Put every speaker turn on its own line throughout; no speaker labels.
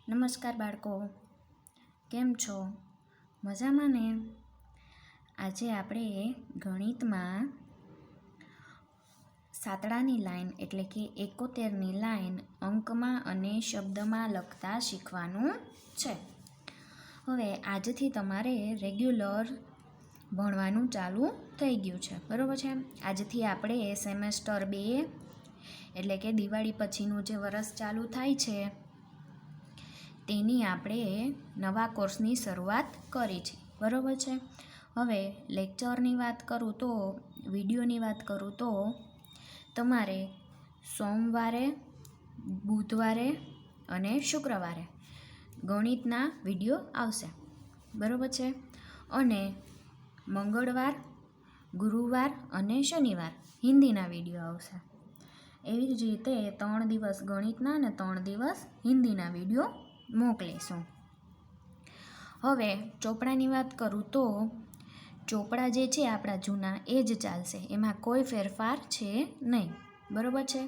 નમસ્કાર બાળકો, કેમ છો? મજામાં ને? આજે આપણે ગણિતમાં સાતડાની લાઈન એટલે કે 71ની લાઈન અંકમાં અને શબ્દમાં લખતા શીખવાનું છે. હવે આજથી તમારે રેગ્યુલર ભણવાનું ચાલુ થઈ ગયું છે, બરાબર છે? આજથી આપણે સેમેસ્ટર 2 એટલે કે દિવાળી પછીનું જે વરસ ચાલુ થાય છે તેની આપણે નવા કોર્સની શરૂઆત કરી છે, બરાબર છે? હવે લેક્ચરની વાત કરું તો, વિડીયોની વાત કરું તો તમારે સોમવારે, બુધવારે અને શુક્રવારે ગણિતના વિડીયો આવશે, બરાબર છે? અને મંગળવાર, ગુરુવાર અને શનિવાર હિન્દીના વિડીયો આવશે. એવી જ રીતે 3 દિવસ ગણિતના અને 3 દિવસ હિન્દીના વિડીયો મોકલીશું. હવે ચોપડાની વાત કરું તો ચોપડા જે છે આપણા જૂના એ જ ચાલશે, એમાં કોઈ ફેરફાર છે નહીં, બરાબર છે?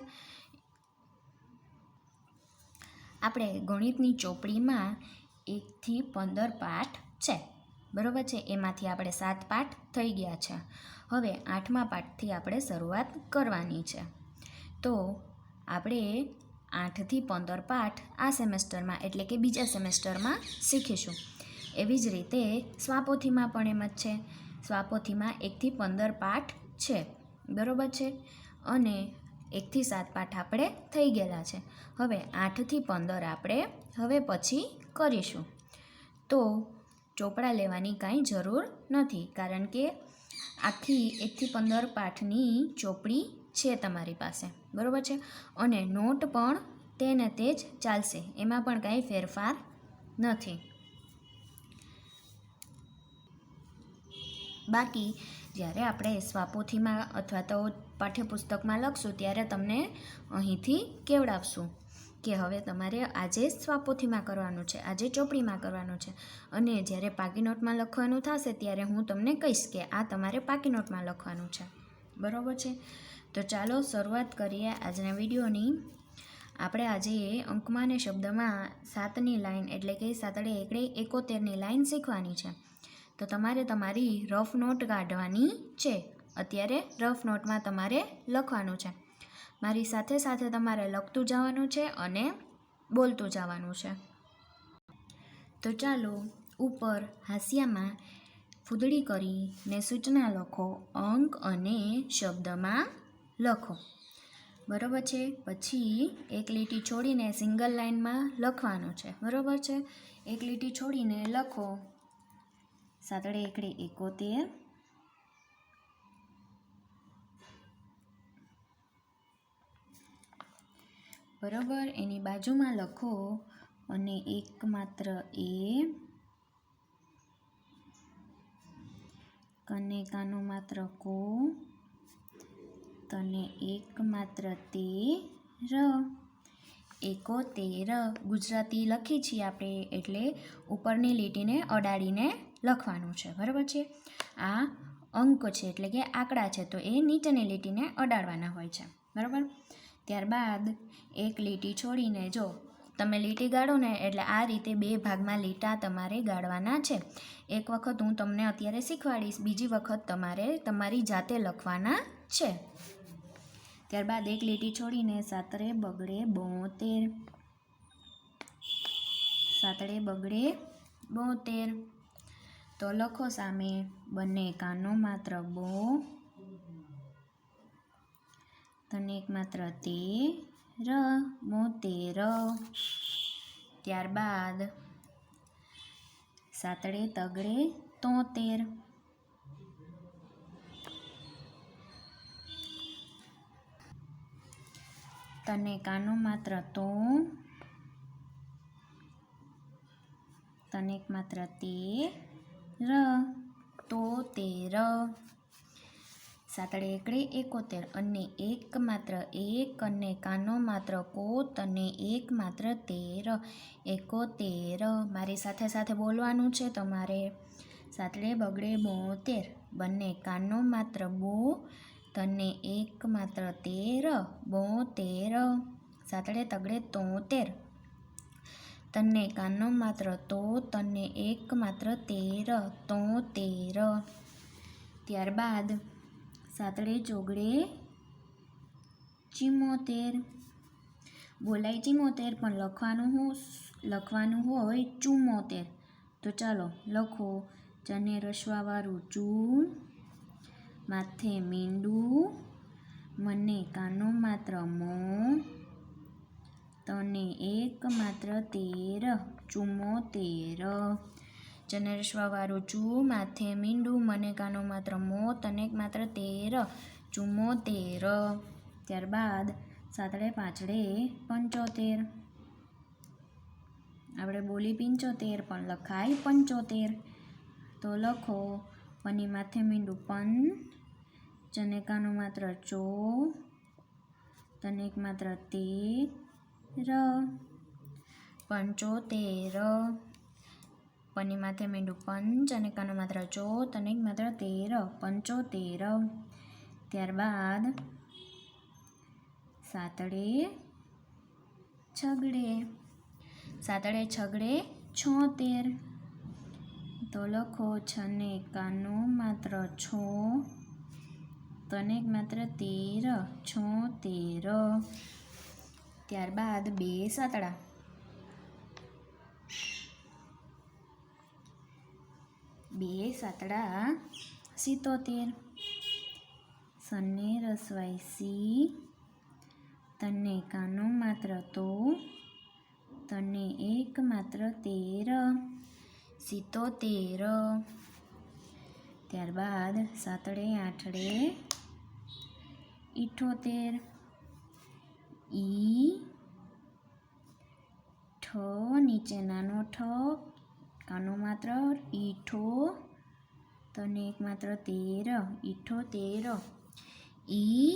આપણે ગણિતની ચોપડીમાં 1 થી 15 પાઠ છે, બરાબર છે? એમાંથી આપણે 7 પાઠ થઈ ગયા છે. હવે 8મા પાઠથી આપણે શરૂઆત કરવાની છે. તો આપણે 8 થી 15 પાઠ આ સેમેસ્ટરમાં એટલે કે બીજા સેમેસ્ટરમાં શીખીશું. એવી જ રીતે સ્વાપોથીમાં પણ એમ જ છે. સ્વાપોથીમાં 1 થી 15 પાઠ છે, બરાબર છે? અને 1 થી 7 પાઠ આપણે થઈ ગયેલા છે. હવે 8 થી 15 આપણે હવે પછી કરીશું. તો ચોપડા લેવાની કાંઈ જરૂર નથી, કારણ કે આખી 1 થી 15 પાઠની ચોપડી છે તમારી પાસે, બરાબર છે? અને નોટ પણ તેને તે જ ચાલશે, એમાં પણ કાંઈ ફેરફાર નથી. બાકી જ્યારે આપણે સ્વાપોથીમાં અથવા તો પાઠ્યપુસ્તકમાં લખશું ત્યારે તમને અહીંથી કેવડાવશું કે હવે તમારે આજે સ્વાપોથીમાં કરવાનું છે, આજે ચોપડીમાં કરવાનું છે. અને જ્યારે પાકી નોટમાં લખવાનું થશે ત્યારે હું તમને કહીશ કે આ તમારે પાકી નોટમાં લખવાનું છે, બરાબર છે? તો ચાલો શરૂઆત કરીએ આજના વિડીયોની. આપણે આજે અંકમાં અને શબ્દમાં 7ની લાઈન એટલે કે 7 એકડે 71ની લાઈન શીખવાની છે. તો તમારે તમારી રફ નોટ કાઢવાની છે. અત્યારે રફ નોટમાં તમારે લખવાનું છે. મારી સાથે સાથે તમારે લખતું જવાનું છે અને બોલતું જવાનું છે. તો ચાલો ઉપર હાંસિયામાં ફૂદડી કરીને સૂચના લખો, અંક અને શબ્દમાં લખો, બરાબર છે? પછી એક લીટી છોડીને સિંગલ લાઈનમાં લખવાનું છે, બરાબર છે? એક લીટી છોડીને લખો 7 એકડે 71, બરાબર? એની બાજુમાં લખો અને એક માત્ર એ, કને કાનો માત્ર કો, તને એક માત્ર તે ર. 71 ગુજરાતી લખી છીએ આપણે એટલે ઉપરની લીટીને અડાડીને લખવાનું છે, બરાબર છે? આ અંક છે એટલે કે આંકડા છે, તો એ નીચેની લીટીને અડાડવાના હોય છે, બરાબર? ત્યારબાદ એક લીટી છોડીને જો તમે લીટી ગાળો ને એટલે આ રીતે 2 ભાગમાં લીટા તમારે ગાળવાના છે. એક વખત હું તમને અત્યારે શીખવાડીશ, બીજી વખત તમારે તમારી જાતે લખવાના છે. ત્યારબાદ એક લીટી છોડીને 7 બગડે 72, 7 બગડે 72. તો લખો સામે બંને કાનો માત્ર બો, તને એક માત્ર તે ર, 72. ત્યારબાદ 7 તગડે 73, તને કાનો માત્ર તો, તને એક માત્ર તે ર, 73. 7 એકડે 71 અને એક માત્ર એક અને કાનો માત્ર કો, તને એક માત્ર તેર, 71. મારી સાથે સાથે બોલવાનું છે તમારે. 7 બગડે 72, બંને કાનો માત્ર બો, તને એક માત્ર તેર, 72. 7 તગડે 73, તને કાનો માત્ર તો, તને એક માત્ર તેર, તો તેર. ત્યારબાદ સાતડે ચોગડે ચિમ્મોતેર. બોલાય ચિમ્મોતેર પણ લખવાનું હોય ચુમ્મોતેર. તો ચાલો લખો. ચને રસવાવાળું ચૂ, માથે મીંડું, મને કાનો માત્ર મો, તને એક માત્ર તેર, ચુમ્મોતેર. ચને રસવાવાળું ચૂ, માથે મીંડું, મને કાનો માત્ર મો, તને એક માત્ર તેર, ચુમ્મોતેર. ત્યારબાદ સાતડે પાંચડે પંચોતેર. આપણે બોલી 75 પણ લખાય 75. તો લખો. પની માથે મીંડું પન, ચને કાનો માત્ર ચો, તને એક માત્ર તેર, 75. પની માથે મીંડું પન, ચને કાનો માત્ર ચો, તને એક માત્ર તેર, 75. ત્યારબાદ સાતડે છગડે. સાતડે છગડે 76. તો લખો. છને કાનો માત્ર છો, તને એક માત્ર તેર, 76. ત્યારબાદ બે સાતડા. બે સાતડા 77. સને રસવાઈ સી, તને કાનો માત્ર તો, તને એક માત્ર તેર, 77. ત્યારબાદ સાતડે આઠડે 78. ઈ ઠ, નીચે નાનો ઠ, કાનો માત્ર ઈઠો, તને એક માત્ર તેર, 78. ઈ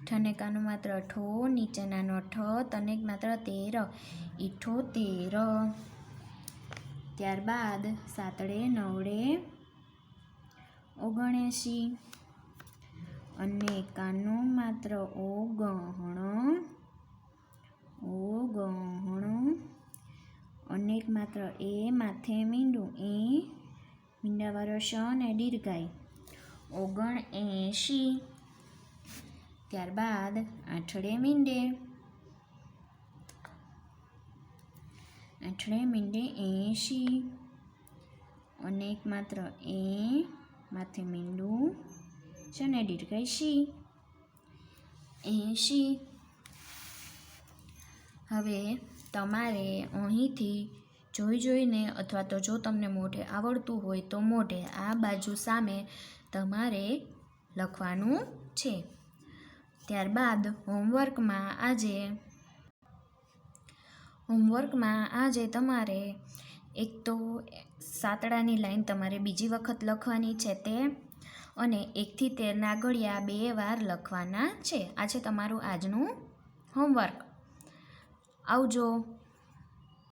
ઠને કાનો માત્ર ઠો, નીચે નાનો ઠ, તને એક માત્ર તેર, 78. ત્યારબાદ સાતડે નવડે 79. અને કાનો માત્ર ઓગણ, અનેક માત્ર એ, માથે મીંડું એ, મીંડાવાળો શ ને દીર્ઘાય 79. ત્યારબાદ આઠડે મીંડે. આઠડે મીંડે 80. અનેક માત્ર એ, માથે મીંડું છે ને દીર્ઘાય શી 80. હવે તમારે અહીંથી જોઈને અથવા તો જો તમને મોઢે આવડતું હોય તો મોઢે આ બાજુ સામે તમારે લખવાનું છે. ત્યારબાદ હોમવર્કમાં આજે તમારે એક તો સાતડાની લાઈન તમારે બીજી વખત લખવાની છે તે, અને 1 થી 13ના ઘડિયા 2 વાર લખવાના છે. આ છે તમારું આજનું હોમવર્ક. આવજો.